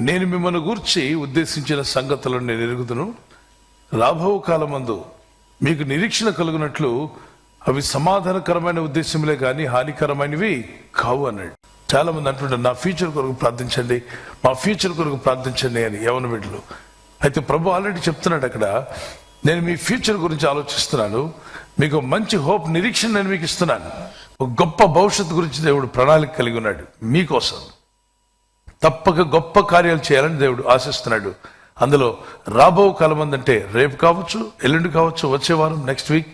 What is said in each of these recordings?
నేను మిమ్మల్ని గూర్చి ఉద్దేశించిన సంగతులను నేను ఎరుగుదును, రాబో కాలమందు మీకు నిరీక్షణ కలుగునట్లు అవి సమాధానకరమైన ఉద్దేశములే కానీ హానికరమైనవి కావు అన్నాడు. చాలా మంది అంటుంటారు, నా ఫ్యూచర్ కొరకు ప్రార్థించండి, మా ఫ్యూచర్ కొరకు ప్రార్థించండి అని యవన బిడ్డలు. అయితే ప్రభు ఆల్రెడీ చెప్తున్నాడు అక్కడ, నేను మీ ఫ్యూచర్ గురించి ఆలోచిస్తున్నాను, మీకు మంచి హోప్, నిరీక్షణ నేను మీకు ఇస్తున్నాను. ఒక గొప్ప భవిష్యత్తు గురించి దేవుడు ప్రణాళిక కలిగి ఉన్నాడు మీకోసం. తప్పక గొప్ప కార్యాలు చేయాలని దేవుడు ఆశిస్తున్నాడు. అందులో రాబో కాలమంది అంటే రేపు కావచ్చు, ఎల్లుండి కావచ్చు, వచ్చే వారం, నెక్స్ట్ వీక్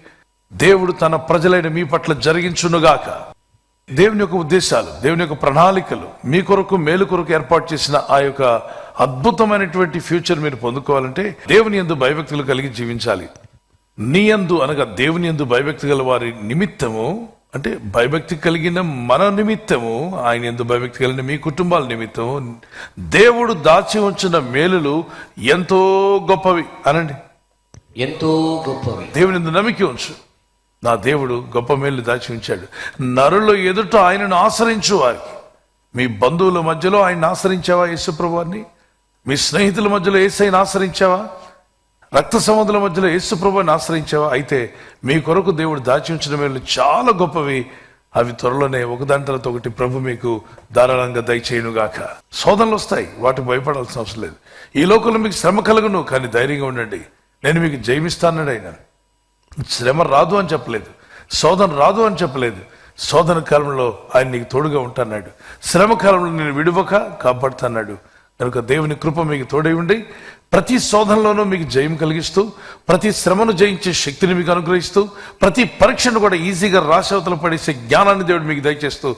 దేవుడు తన ప్రజలైన మీ పట్ల జరిగించునుగాక. దేవుని యొక్క ఉద్దేశాలు, దేవుని యొక్క ప్రణాళికలు మీ కొరకు, మేలు కొరకు ఏర్పాటు చేసిన ఆ యొక్క అద్భుతమైనటువంటి ఫ్యూచర్ మీరు పొందుకోవాలంటే దేవుని యందు భయభక్తులు కలిగి జీవించాలి. నీ యందు అనగా దేవుని యందు భయభక్తి గల వారి నిమిత్తము, అంటే భయభక్తి కలిగిన మన నిమిత్తము, ఆయన యందు భయభక్తి కలిగిన మీ కుటుంబాల నిమిత్తము దేవుడు దాచి ఉంచిన మేలులు ఎంతో గొప్పవి అనండి. ఎంతో గొప్పవి. దేవుని యందు నమ్మిక ఉంచు. నా దేవుడు గొప్ప మేలు దాచి ఉంచాడు. నరుల ఎదుట ఆయనను ఆశ్రయించు వారికి. మీ బంధువుల మధ్యలో ఆయన ఆశ్రయించావా యేసుప్రభువాన్ని? మీ స్నేహితుల మధ్యలో యేసయ్యను ఆశ్రయించావా? రక్త సముద్రుల మధ్యలో యేసుప్రభువాన్ని ఆశ్రయించావా? అయితే మీ కొరకు దేవుడు దాచి ఉంచిన మేలు చాలా గొప్పవి. అవి త్వరలోనే ఒకదాని తర్వాత ఒకటి ప్రభు మీకు ధారాళంగా దయచేయునుగాక. శోధనలు వస్తాయి, వాటికి భయపడాల్సిన అవసరం లేదు. ఈ లోకంలో మీకు శ్రమ కలుగును, కానీ ధైర్యంగా ఉండండి, నేను మీకు జయమిస్తానన్నాడు ఆయన. శ్రమ రాదు అని చెప్పలేదు, శోధన రాదు అని చెప్పలేదు. శోధన కాలంలో ఆయన నీకు తోడుగా ఉంటాన్నాడు, శ్రమ కాలంలో నేను విడువక కాపాడుతాన్నాడు. కనుక దేవుని కృప మీకు తోడై ఉండి ప్రతి శోధనలోనూ మీకు జయం కలిగిస్తూ, ప్రతి శ్రమను జయించే శక్తిని మీకు అనుగ్రహిస్తూ, ప్రతి పరీక్షను కూడా ఈజీగా రాశవతలు పడేసే జ్ఞానాన్ని దేవుడు మీకు దయచేస్తూ,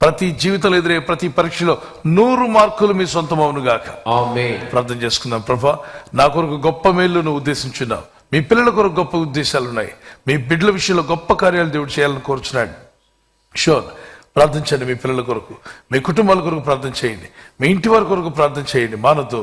ప్రతి జీవితంలో ఎదురే ప్రతి పరీక్షలో 100 మార్కులు మీ సొంతం అవునుగాక. ఆమేన్. ప్రార్థన చేసుకుందాం. ప్రభా, నా కొరకు గొప్ప మేలు నువ్వు ఉద్దేశించున్నావు. మీ పిల్లల కొరకు గొప్ప ఉద్దేశాలు ఉన్నాయి. మీ బిడ్డల విషయంలో గొప్ప కార్యాలు దేవుడు చేయాలని కోరుచున్నాడు. షూర్, ప్రార్థించండి. మీ పిల్లల కొరకు, మీ కుటుంబాల కొరకు ప్రార్థన చేయండి. మీ ఇంటి వారి కొరకు ప్రార్థన చేయండి. మానతో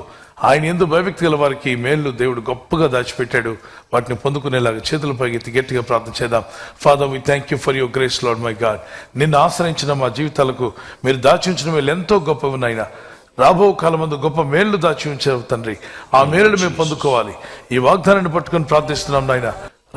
ఆయన యందు భయభక్తి గల వారికి మేలు దేవుడు గొప్పగా దాచిపెట్టాడు. వాటిని పొందుకునేలాగా చేతులపై ఎత్తి గట్టిగా ప్రార్థన చేద్దాం. Father, we thank you for your grace Lord my God. నిన్ను ఆశ్రయించిన మా జీవితాలకు మీరు దాచి ఉంచిన మేలు ఎంతో గొప్పవి నాయనా. రాబో కాలమందు గొప్ప మేళ్లు దాచి ఉంచారు తండ్రి. ఆ మేలును మేము పొందుకోవాలి. ఈ వాగ్దానాన్ని పట్టుకొని ప్రార్థిస్తున్నాం నాయన.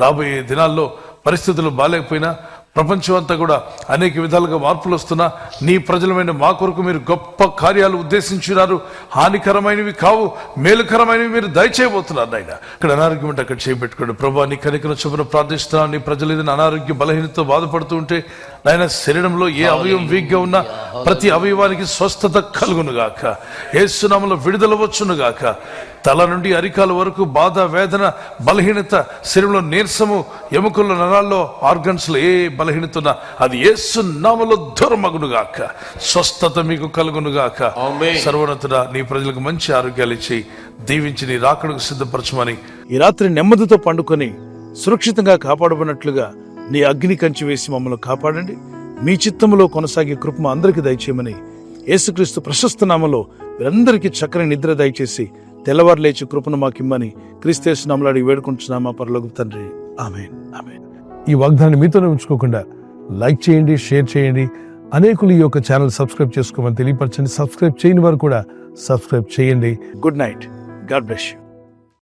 రాబోయే దినాల్లో పరిస్థితులు బాగాలేకపోయినా, ప్రపంచం అంతా కూడా అనేక విధాలుగా మార్పులు వస్తున్నా, నీ ప్రజలమైన మా కొరకు మీరు గొప్ప కార్యాలు ఉద్దేశించినారు. హానికరమైనవి కావు, మేలుకరమైనవి మీరు దయచేయబోతున్నారు నాయన. ఇక్కడ అనారోగ్యం ఉంటే అక్కడ చేపెట్టుకోండి ప్రభా. నీ కనికరం చొప్పున ప్రార్థిస్తున్నాను. నీ ప్రజలు ఏదైనా అనారోగ్య బలహీనతతో బాధపడుతూ ఉంటే నాయన, శరీరంలో ఏ అవయవం వీక్గా ఉన్నా ప్రతి అవయవానికి స్వస్థత కలుగునుగాక. యేసు నామములో విడుదల వచ్చునుగాక. తల నుండి అరికాల వరకు బాధ, వేదన, బలహీనత, శరీరంలో నీరసము, ఎముకల్లో, నరాల్లో, ఆర్గన్స్ లో ఏ బలహీనత ఉన్నా అది యేసు నామములో దూరమగునుగాక. స్వస్థత మీకు కలుగునుగాక. సర్వోన్నతుడా, నీ ప్రజలకు మంచి ఆరోగ్యాలు ఇచ్చి దీవించి నీ రాకడకు సిద్ధపరచమని, ఈ రాత్రి నెమ్మదితో పండుకొని సురక్షితంగా కాపాడబడినట్లుగా నీ అగ్ని కంచి వేసి మమ్మల్ని కాపాడండి. మీ చిత్తములో కొనసాగే కృప అందరికీ దయచేయమని యేసుక్రీస్తు ప్రశస్త నామములో వీరందరికీ చక్కని నిద్ర దయచేసి తెల్లవారు లేచి కృపను మాకిమ్మని క్రీస్తు నామములో అడిగి వేడుకుంటున్నామా పరలోకపు తండ్రి. ఆమేన్, ఆమేన్. ఈ వాగ్దానాన్ని మీతోనే ఉంచుకోకుండా లైక్ చేయండి, షేర్ చేయండి. అనేకులు ఈ యొక్క ఛానల్ సబ్స్క్రైబ్ చేసుకోమని తెలియపరచండి. సబ్స్క్రైబ్ చేయని వారు కూడా సబ్స్క్రైబ్ చేయండి. Good night. God bless you.